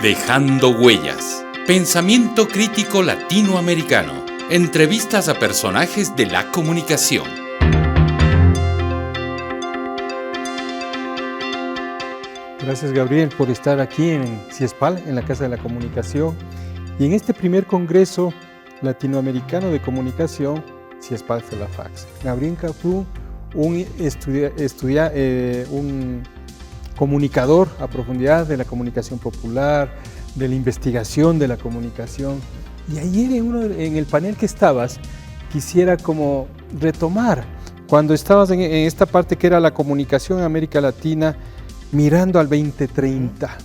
Dejando huellas. Pensamiento crítico latinoamericano. Entrevistas a personajes de la comunicación. Gracias, Gabriel, por estar aquí en CIESPAL, en la Casa de la Comunicación. Y en este primer Congreso Latinoamericano de Comunicación, CIESPAL CELAFAX. Gabriel Cafrún, un comunicador a profundidad de la comunicación popular, de la investigación de la comunicación. Y ayer en el panel que estabas, quisiera como retomar, cuando estabas en esta parte que era la comunicación en América Latina, mirando al 2030.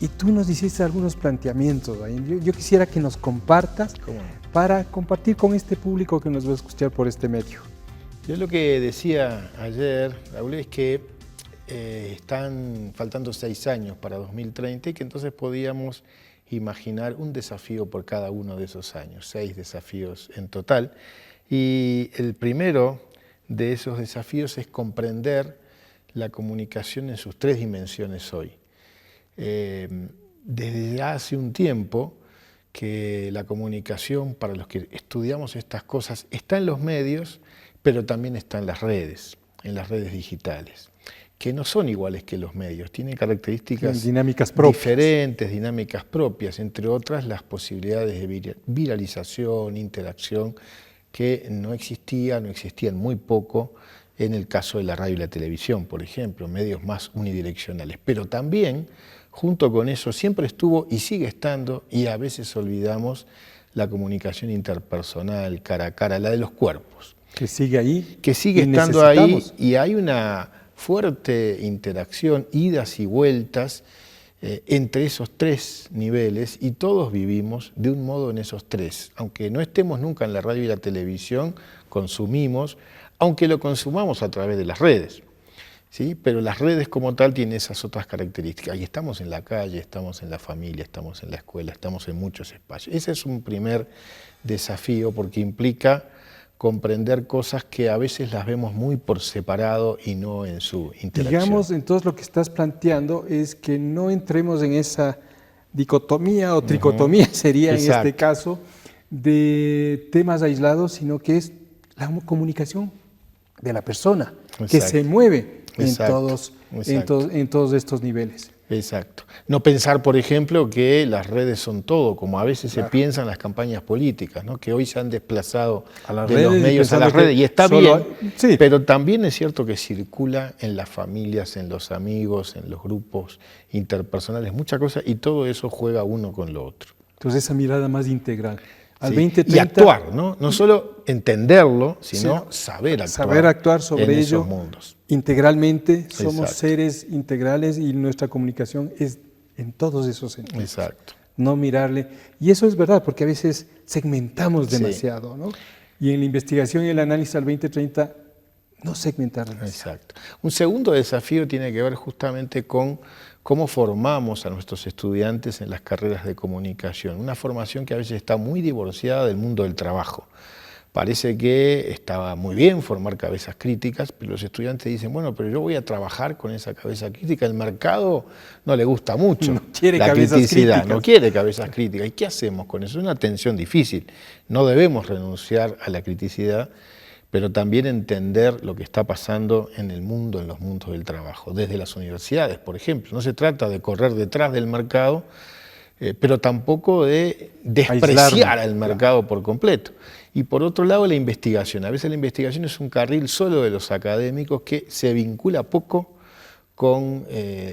Y tú nos hiciste algunos planteamientos. Yo quisiera que nos compartas para compartir con este público que nos va a escuchar por este medio. Yo lo que decía ayer, Raúl, es que están faltando 6 años para 2030 y que entonces podíamos imaginar un desafío por cada uno de esos años, 6 desafíos en total. Y el primero de esos desafíos es comprender la comunicación en sus 3 dimensiones hoy. Desde ya hace un tiempo que la comunicación, para los que estudiamos estas cosas, está en los medios, pero también está en las redes digitales, que no son iguales que los medios, tienen características dinámicas propias, diferentes, dinámicas propias, entre otras las posibilidades de viralización, interacción, que no existían muy poco en el caso de la radio y la televisión, por ejemplo, medios más unidireccionales. Pero también, junto con eso, siempre estuvo y sigue estando, y a veces olvidamos, la comunicación interpersonal, cara a cara, la de los cuerpos. Que sigue ahí. Que sigue estando ahí, y hay una fuerte interacción, idas y vueltas entre esos 3 niveles, y todos vivimos de un modo en esos 3. Aunque no estemos nunca en la radio y la televisión, consumimos, aunque lo consumamos a través de las redes, ¿sí? Pero las redes como tal tienen esas otras características. Y estamos en la calle, estamos en la familia, estamos en la escuela, estamos en muchos espacios. Ese es un primer desafío porque implica comprender cosas que a veces las vemos muy por separado y no en su interacción. Digamos, entonces lo que estás planteando es que no entremos en esa dicotomía o tricotomía, sería en este caso, de temas aislados, sino que es la comunicación de la persona, que se mueve en todos estos niveles. Exacto. No pensar, por ejemplo, que las redes son todo, como a veces se piensa en las campañas políticas, ¿no? Que hoy se han desplazado de los medios a las redes, y está bien, pero también es cierto que circula en las familias, en los amigos, en los grupos interpersonales, muchas cosas, y todo eso juega uno con lo otro. Entonces esa mirada más integral. Al 2030, y actuar, ¿no? No solo entenderlo, sino saber actuar. Saber actuar sobre en ello esos mundos. Integralmente. Somos seres integrales y nuestra comunicación es en todos esos sentidos. Exacto. No mirarle. Y eso es verdad, porque a veces segmentamos demasiado, ¿no? Y en la investigación y el análisis al 2030, no segmentar demasiado. Exacto. Un segundo desafío tiene que ver justamente con cómo formamos a nuestros estudiantes en las carreras de comunicación. Una formación que a veces está muy divorciada del mundo del trabajo. Parece que estaba muy bien formar cabezas críticas, pero los estudiantes dicen, bueno, pero yo voy a trabajar con esa cabeza crítica. El mercado no le gusta mucho la criticidad, no quiere cabezas críticas. ¿Y qué hacemos con eso? Es una tensión difícil. No debemos renunciar a la criticidad, pero también entender lo que está pasando en el mundo, en los mundos del trabajo, desde las universidades, por ejemplo. No se trata de correr detrás del mercado, pero tampoco de despreciar al mercado por completo. Y por otro lado, la investigación. A veces la investigación es un carril solo de los académicos que se vincula poco con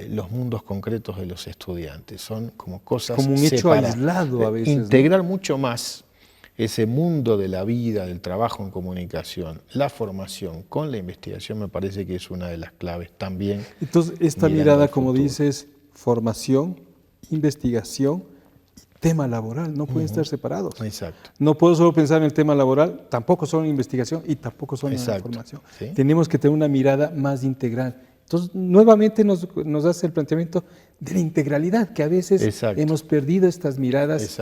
los mundos concretos de los estudiantes. Son como cosas como un hecho aislado a veces. Integrar mucho más ese mundo de la vida, del trabajo en comunicación, la formación con la investigación, me parece que es una de las claves también. Entonces, esta mirada, como dices, formación, investigación y tema laboral, no pueden estar separados. Exacto. No puedo solo pensar en el tema laboral, tampoco solo en investigación y tampoco solo en la formación. ¿Sí? Tenemos que tener una mirada más integral. Entonces, nuevamente nos hace el planteamiento de la integralidad, que a veces hemos perdido estas miradas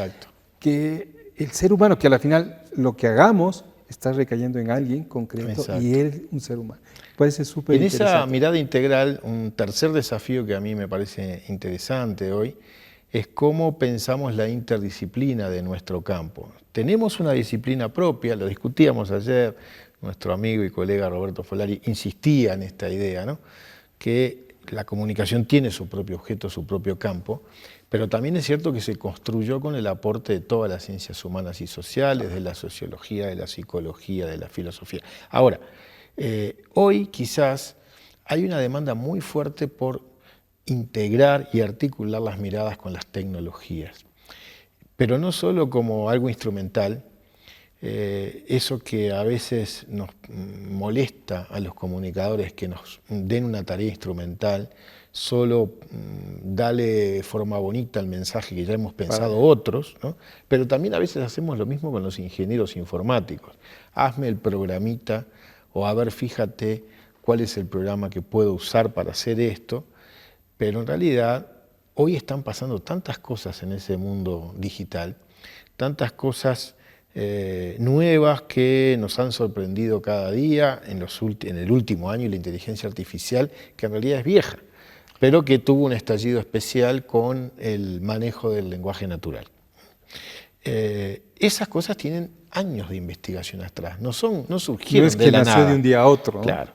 que el ser humano, que a la final lo que hagamos está recayendo en alguien concreto y él un ser humano. Parece súper interesante. En esa mirada integral, un tercer desafío que a mí me parece interesante hoy es cómo pensamos la interdisciplina de nuestro campo. Tenemos una disciplina propia, lo discutíamos ayer, nuestro amigo y colega Roberto Folari insistía en esta idea, ¿no? Que la comunicación tiene su propio objeto, su propio campo, pero también es cierto que se construyó con el aporte de todas las ciencias humanas y sociales, de la sociología, de la psicología, de la filosofía. Ahora, hoy quizás hay una demanda muy fuerte por integrar y articular las miradas con las tecnologías, pero no solo como algo instrumental, eso que a veces nos molesta a los comunicadores que nos den una tarea instrumental, solo dale forma bonita al mensaje que ya hemos pensado otros, ¿no? Pero también a veces hacemos lo mismo con los ingenieros informáticos. Hazme el programita, o a ver, fíjate cuál es el programa que puedo usar para hacer esto, pero en realidad hoy están pasando tantas cosas en ese mundo digital, tantas cosas nuevas que nos han sorprendido cada día en el último año, y la inteligencia artificial, que en realidad es vieja, pero que tuvo un estallido especial con el manejo del lenguaje natural. Esas cosas tienen años de investigación atrás, no surgieron de la nada. No es que nació de un día a otro, ¿no? Claro.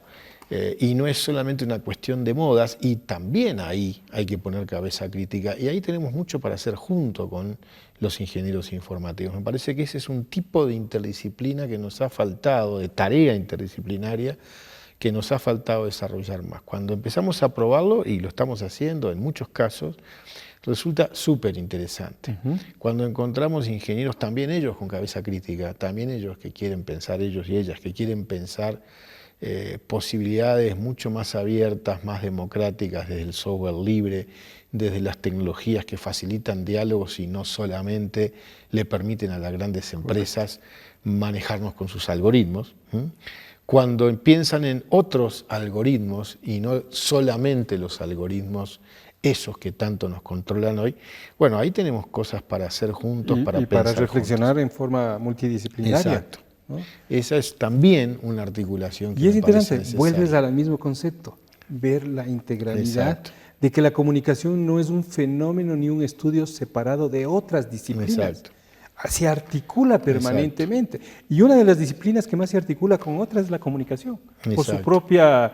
Y no es solamente una cuestión de modas, y también ahí hay que poner cabeza crítica, y ahí tenemos mucho para hacer junto con los ingenieros informáticos. Me parece que ese es un tipo de interdisciplina que nos ha faltado, de tarea interdisciplinaria, que nos ha faltado desarrollar más. Cuando empezamos a probarlo, y lo estamos haciendo en muchos casos, resulta súper interesante. Cuando encontramos ingenieros, también ellos con cabeza crítica, también ellos que quieren pensar, ellos y ellas, que quieren pensar posibilidades mucho más abiertas, más democráticas, desde el software libre, desde las tecnologías que facilitan diálogos y no solamente le permiten a las grandes empresas manejarnos con sus algoritmos. Cuando piensan en otros algoritmos y no solamente los algoritmos esos que tanto nos controlan hoy, bueno, ahí tenemos cosas para hacer juntos, para pensar para reflexionar juntos. En forma multidisciplinaria. Exacto. ¿No? Esa es también una articulación que y es me parece interesante, vuelves al mismo concepto, ver la integralidad. Exacto. De que la comunicación no es un fenómeno ni un estudio separado de otras disciplinas. Exacto. Se articula permanentemente. Exacto. Y una de las disciplinas que más se articula con otras es la comunicación, exacto, por su propia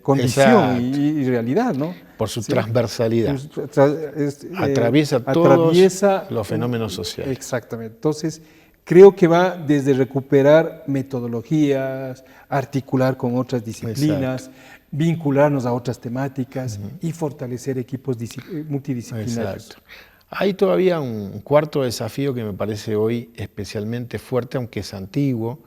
condición y realidad, ¿no? Por su transversalidad. Atraviesa todos los fenómenos sociales. Exactamente. Entonces, creo que va desde recuperar metodologías, articular con otras disciplinas, exacto, vincularnos a otras temáticas y fortalecer equipos multidisciplinarios. Exacto. Hay todavía un cuarto desafío que me parece hoy especialmente fuerte, aunque es antiguo,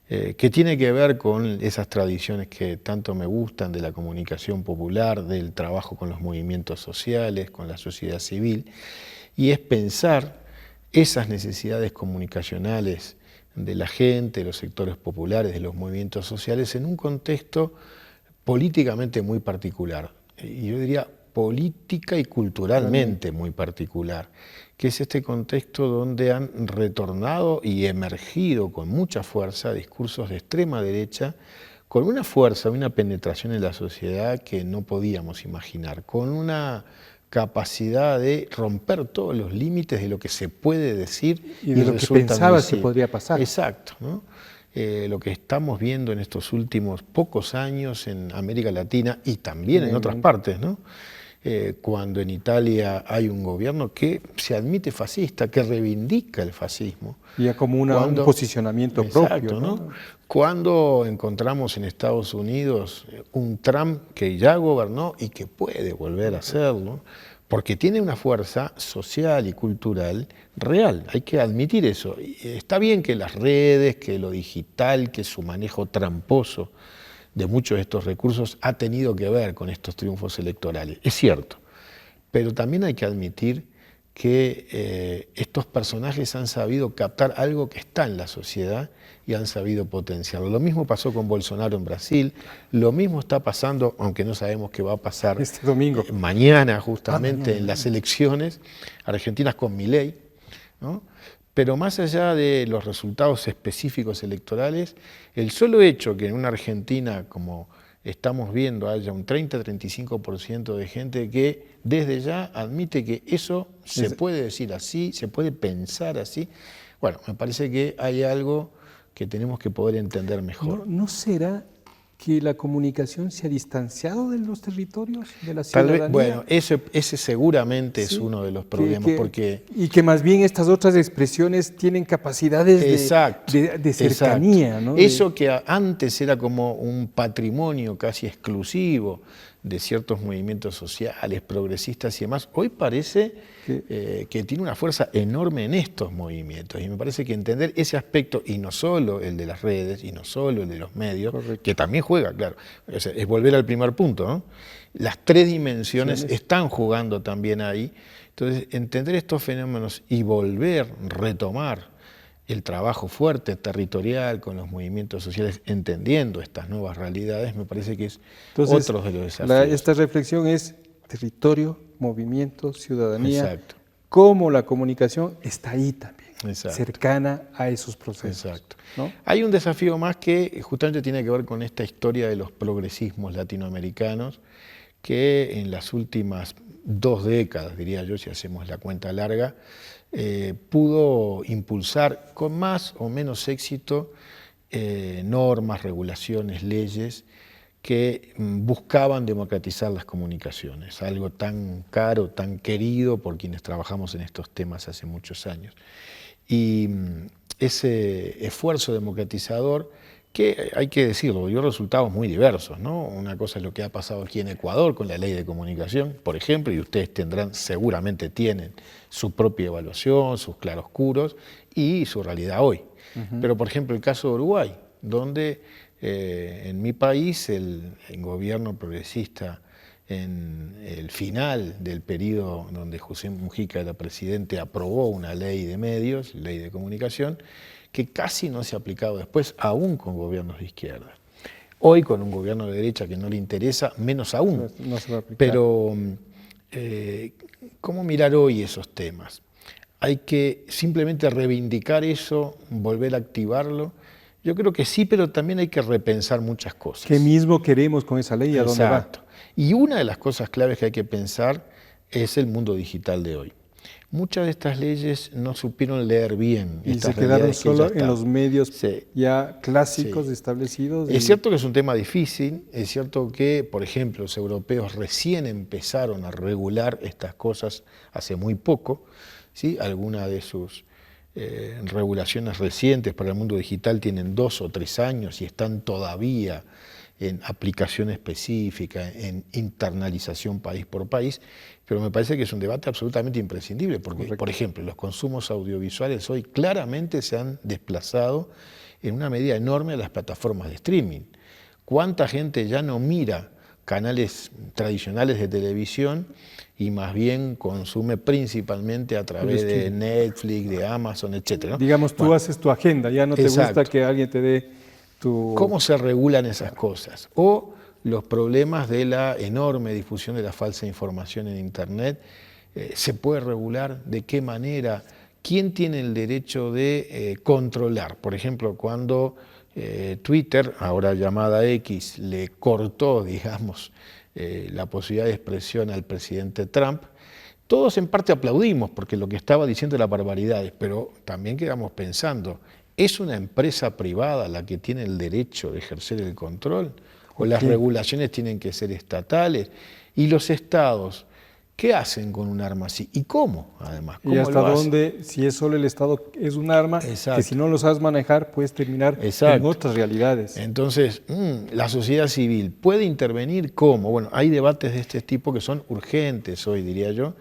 que tiene que ver con esas tradiciones que tanto me gustan de la comunicación popular, del trabajo con los movimientos sociales, con la sociedad civil, y es pensar esas necesidades comunicacionales de la gente, de los sectores populares, de los movimientos sociales, en un contexto políticamente muy particular, y yo diría política y culturalmente muy particular, que es este contexto donde han retornado y emergido con mucha fuerza discursos de extrema derecha, con una fuerza, una penetración en la sociedad que no podíamos imaginar, con una capacidad de romper todos los límites de lo que se puede decir y de lo que pensabas que podría pasar. Exacto, ¿no? Lo que estamos viendo en estos últimos pocos años en América Latina y también en otras partes, ¿no? Cuando en Italia hay un gobierno que se admite fascista, que reivindica el fascismo. Ya como un posicionamiento propio, ¿no? Cuando encontramos en Estados Unidos un Trump que ya gobernó y que puede volver a hacerlo, porque tiene una fuerza social y cultural real, hay que admitir eso. Está bien que las redes, que lo digital, que su manejo tramposo de muchos de estos recursos ha tenido que ver con estos triunfos electorales, es cierto, pero también hay que admitir que estos personajes han sabido captar algo que está en la sociedad y han sabido potenciarlo. Lo mismo pasó con Bolsonaro en Brasil, lo mismo está pasando, aunque no sabemos qué va a pasar este domingo, mañana justamente en las elecciones argentinas con Milei, ¿no? Pero más allá de los resultados específicos electorales, el solo hecho que en una Argentina como estamos viendo haya un 30-35% de gente que desde ya admite que eso se puede decir así, se puede pensar así. Bueno, me parece que hay algo que tenemos que poder entender mejor. ¿No será que la comunicación se ha distanciado de los territorios, de la Tal ciudadanía? vez, bueno, ese seguramente Sí, es uno de los problemas, porque... Y que más bien estas otras expresiones tienen capacidades Exacto, de cercanía, exacto. ¿no? Eso que antes era como un patrimonio casi exclusivo de ciertos movimientos sociales, progresistas y demás, hoy parece que tiene una fuerza enorme en estos movimientos. Y me parece que entender ese aspecto, y no solo el de las redes, y no solo el de los medios, Correcto. que también juega, claro, es volver al primer punto, ¿no? Las tres dimensiones están jugando también ahí. Entonces, entender estos fenómenos y retomar el trabajo fuerte, territorial, con los movimientos sociales, entendiendo estas nuevas realidades, me parece que es otro de los desafíos. Esta reflexión es territorio, movimiento, ciudadanía, Exacto. cómo la comunicación está ahí también, Exacto. cercana a esos procesos. Exacto. ¿No? Hay un desafío más que justamente tiene que ver con esta historia de los progresismos latinoamericanos, que en las últimas 2 décadas, diría yo, si hacemos la cuenta larga, pudo impulsar con más o menos éxito normas, regulaciones, leyes que buscaban democratizar las comunicaciones, algo tan caro, tan querido por quienes trabajamos en estos temas hace muchos años. Y ese esfuerzo democratizador, que hay que decirlo, dio resultados muy diversos, ¿no? Una cosa es lo que ha pasado aquí en Ecuador con la ley de comunicación, por ejemplo, y ustedes seguramente tienen su propia evaluación, sus claroscuros y su realidad hoy. Pero, por ejemplo, el caso de Uruguay, donde en mi país el gobierno progresista, en el final del periodo donde José Mujica era presidente, aprobó una ley de medios, ley de comunicación, que casi no se ha aplicado después, aún con gobiernos de izquierda. Hoy, con un gobierno de derecha que no le interesa, menos aún. No se va a aplicar. Pero, ¿cómo mirar hoy esos temas? Hay que simplemente reivindicar eso, volver a activarlo. Yo creo que sí, pero también hay que repensar muchas cosas. ¿Qué mismo queremos con esa ley y a dónde va? Exacto. Y una de las cosas claves que hay que pensar es el mundo digital de hoy. Muchas de estas leyes no supieron leer bien. Y estas se quedaron realidades que solo ya en los medios ya Sí. clásicos establecidos. Es cierto que es un tema difícil, es cierto que, por ejemplo, los europeos recién empezaron a regular estas cosas hace muy poco, ¿sí? Algunas de sus regulaciones recientes para el mundo digital tienen 2 o 3 años y están todavía en aplicación específica, en internalización país por país, pero me parece que es un debate absolutamente imprescindible, porque, Correcto. por ejemplo, los consumos audiovisuales hoy claramente se han desplazado en una medida enorme a las plataformas de streaming. ¿Cuánta gente ya no mira canales tradicionales de televisión y más bien consume principalmente a través de Netflix, de Amazon, etcétera, ¿no? Digamos, tú haces tu agenda, ya no te Exacto. gusta que alguien te dé tu... ¿Cómo se regulan esas cosas? O los problemas de la enorme difusión de la falsa información en Internet. ¿Se puede regular? ¿De qué manera? ¿Quién tiene el derecho de controlar? Por ejemplo, cuando Twitter, ahora llamada X, le cortó, digamos, la posibilidad de expresión al presidente Trump, todos en parte aplaudimos porque lo que estaba diciendo era barbaridades, pero también quedamos pensando, ¿es una empresa privada la que tiene el derecho de ejercer el control? ¿O las regulaciones tienen que ser estatales? ¿Y los estados qué hacen con un arma así? ¿Y cómo, además? ¿Cómo y hasta lo hacen? dónde, si es solo el Estado, es un arma, Exacto. que si no lo sabes manejar, puedes terminar en otras realidades. Entonces, la sociedad civil puede intervenir, ¿cómo? Bueno, hay debates de este tipo que son urgentes hoy, diría yo.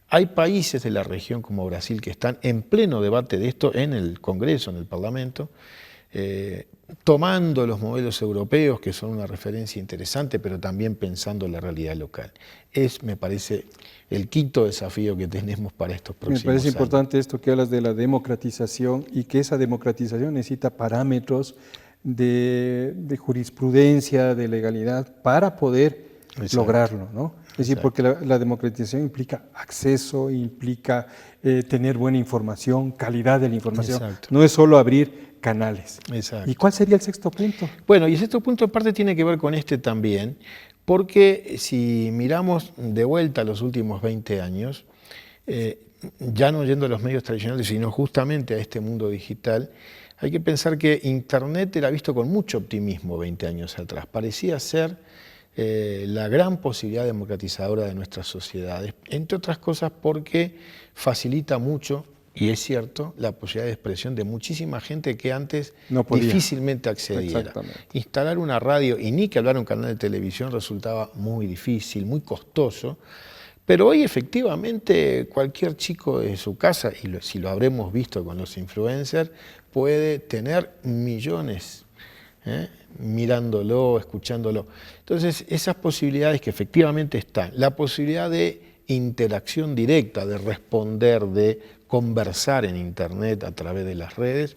Hay países de la región como Brasil que están en pleno debate de esto en el Congreso, en el Parlamento, tomando los modelos europeos, que son una referencia interesante, pero también pensando en la realidad local. Es, me parece, el quinto desafío que tenemos para estos próximos años. Me parece importante esto que hablas de la democratización y que esa democratización necesita parámetros de jurisprudencia, de legalidad, para poder lograrlo, ¿no? Es decir, porque la democratización implica acceso, implica tener buena información, calidad de la información. No es solo abrir canales. ¿Y cuál sería el sexto punto? Bueno, y el sexto punto en parte tiene que ver con este también, Porque si miramos de vuelta los últimos 20 años, ya no yendo a los medios tradicionales, sino justamente a este mundo digital, hay que pensar que Internet era visto con mucho optimismo 20 años atrás. Parecía ser la gran posibilidad democratizadora de nuestras sociedades, entre otras cosas porque facilita mucho, y es cierto, la posibilidad de expresión de muchísima gente que antes difícilmente accediera. Instalar una radio, y ni que hablar un canal de televisión, resultaba muy difícil, muy costoso. Pero hoy efectivamente cualquier chico de su casa, y si lo habremos visto con los influencers, puede tener millones mirándolo, escuchándolo. Entonces esas posibilidades que efectivamente están, la posibilidad de interacción directa, de responder, de conversar en Internet a través de las redes,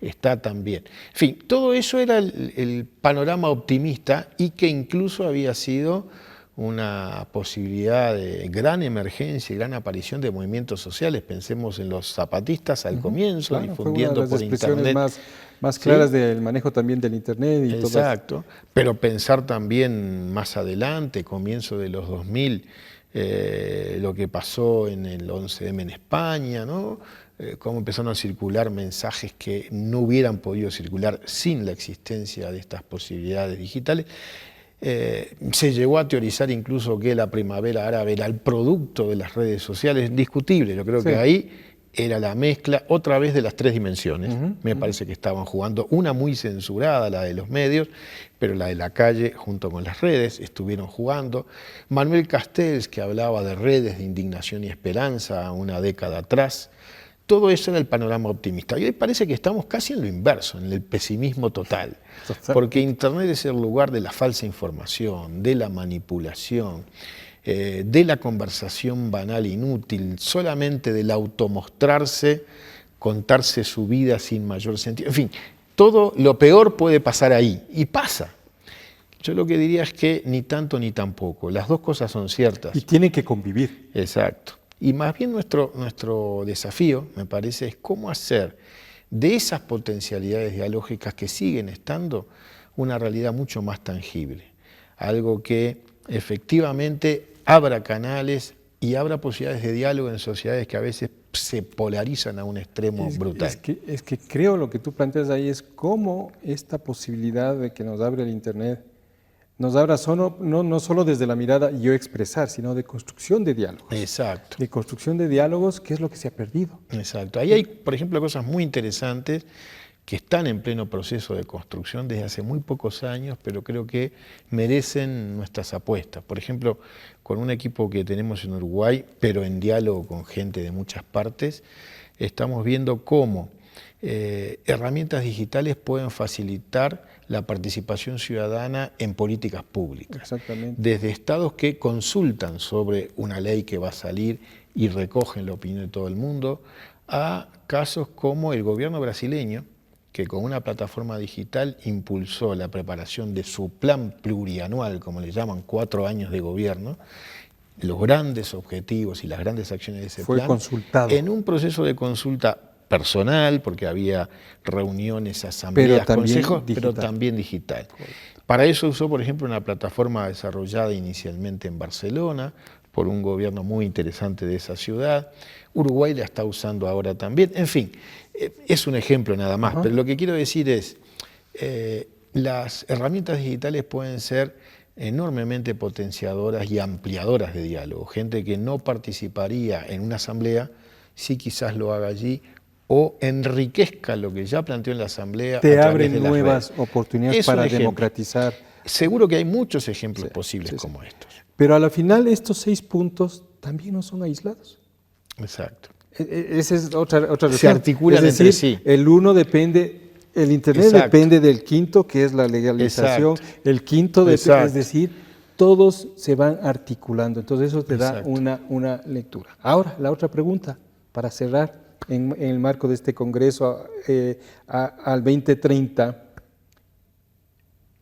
está también. En fin, todo eso era el panorama optimista y que incluso había sido una posibilidad de gran emergencia y gran aparición de movimientos sociales. Pensemos en los zapatistas al comienzo, claro, difundiendo fue una de las por Internet. Más claras del manejo también del Internet. Y exacto, pero pensar también más adelante, comienzo de los 2000, lo que pasó en el 11M en España, ¿no? Cómo empezaron a circular mensajes que no hubieran podido circular sin la existencia de estas posibilidades digitales. Se llegó a teorizar incluso que la primavera árabe era el producto de las redes sociales, discutible, yo creo que ahí era la mezcla otra vez de las tres dimensiones. Me parece que estaban jugando una muy censurada, la de los medios, pero la de la calle junto con las redes estuvieron jugando. Manuel Castells, que hablaba de redes de indignación y esperanza una década atrás. Todo eso era el panorama optimista. Y hoy parece que estamos casi en lo inverso, en el pesimismo total. Porque Internet es el lugar de la falsa información, de la manipulación, de la conversación banal inútil, solamente del automostrarse, contarse su vida sin mayor sentido. En fin, todo lo peor puede pasar ahí, y pasa. Yo lo que diría es que ni tanto ni tampoco, las dos cosas son ciertas. Y tienen que convivir. Exacto. Y más bien nuestro desafío, me parece, es cómo hacer de esas potencialidades dialógicas que siguen estando una realidad mucho más tangible. Algo que efectivamente abra canales y abra posibilidades de diálogo en sociedades que a veces se polarizan a un extremo brutal. Es que creo lo que tú planteas ahí es cómo esta posibilidad de que nos abre el Internet nos abra no solo desde la mirada yo expresar, sino de construcción de diálogos. Exacto. De construcción de diálogos, que es lo que se ha perdido. Exacto. Ahí hay, por ejemplo, cosas muy interesantes que están en pleno proceso de construcción desde hace muy pocos años, pero creo que merecen nuestras apuestas. Por ejemplo, con un equipo que tenemos en Uruguay, pero en diálogo con gente de muchas partes, estamos viendo cómo herramientas digitales pueden facilitar la participación ciudadana en políticas públicas. Exactamente. Desde estados que consultan sobre una ley que va a salir y recogen la opinión de todo el mundo, a casos como el gobierno brasileño, que con una plataforma digital impulsó la preparación de su plan plurianual, como le llaman, 4 años de gobierno, los grandes objetivos y las grandes acciones de ese plan. Fue consultado. En un proceso de consulta personal, porque había reuniones, asambleas, consejos, pero también digital. Para eso usó, por ejemplo, una plataforma desarrollada inicialmente en Barcelona, por un gobierno muy interesante de esa ciudad. Uruguay la está usando ahora también. En fin, es un ejemplo nada más, pero lo que quiero decir es, las herramientas digitales pueden ser enormemente potenciadoras y ampliadoras de diálogo. Gente que no participaría en una asamblea, sí quizás lo haga allí, o enriquezca lo que ya planteó en la asamblea. Te abren nuevas oportunidades para democratizar. Seguro que hay muchos ejemplos posibles como estos. Pero a la final estos 6 puntos también no son aislados. Exacto. Esa es otra razón. Se articulan entre sí. El uno depende, el Internet depende del quinto, que es la legalización. El quinto, es decir, todos se van articulando. Entonces eso te da una lectura. Ahora, la otra pregunta, para cerrar en el marco de este Congreso al 2030,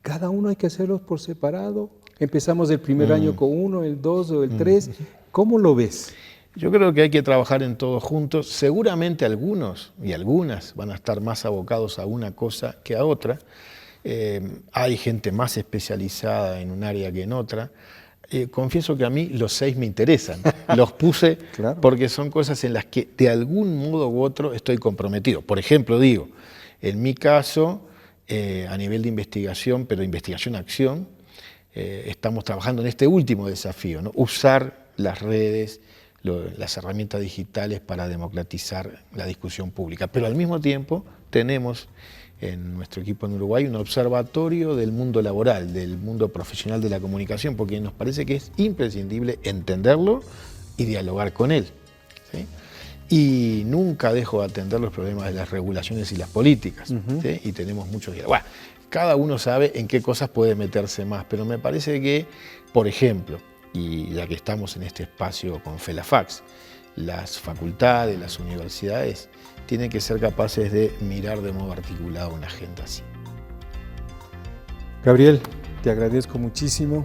¿cada uno hay que hacerlo por separado? ¿Empezamos el primer año con uno, el 2 o el 3? ¿Cómo lo ves? Yo creo que hay que trabajar en todos juntos. Seguramente algunos y algunas van a estar más abocados a una cosa que a otra. Hay gente más especializada en un área que en otra. Confieso que a mí los 6 me interesan. Los puse claro, porque son cosas en las que de algún modo u otro estoy comprometido. Por ejemplo, digo, en mi caso, a nivel de investigación, pero investigación-acción, estamos trabajando en este último desafío, ¿no? Usar las redes, las herramientas digitales para democratizar la discusión pública. Pero al mismo tiempo tenemos en nuestro equipo en Uruguay un observatorio del mundo laboral, del mundo profesional de la comunicación, porque nos parece que es imprescindible entenderlo y dialogar con él, ¿sí? Y nunca dejo de atender los problemas de las regulaciones y las políticas, ¿sí? Y tenemos muchos diálogos. Bueno, cada uno sabe en qué cosas puede meterse más, pero me parece que, por ejemplo, y ya que estamos en este espacio con FELAFACS, las facultades, las universidades tienen que ser capaces de mirar de modo articulado una agenda así. Gabriel, te agradezco muchísimo.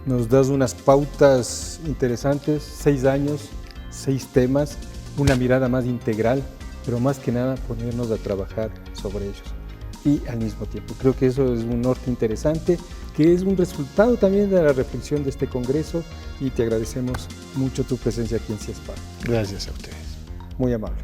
Nos das unas pautas interesantes, 6 años, 6 temas, una mirada más integral, pero más que nada ponernos a trabajar sobre ellos. Y al mismo tiempo, creo que eso es un norte interesante, que es un resultado también de la reflexión de este congreso, y te agradecemos mucho tu presencia aquí en CIESPAR. Gracias a ustedes. Muy amable.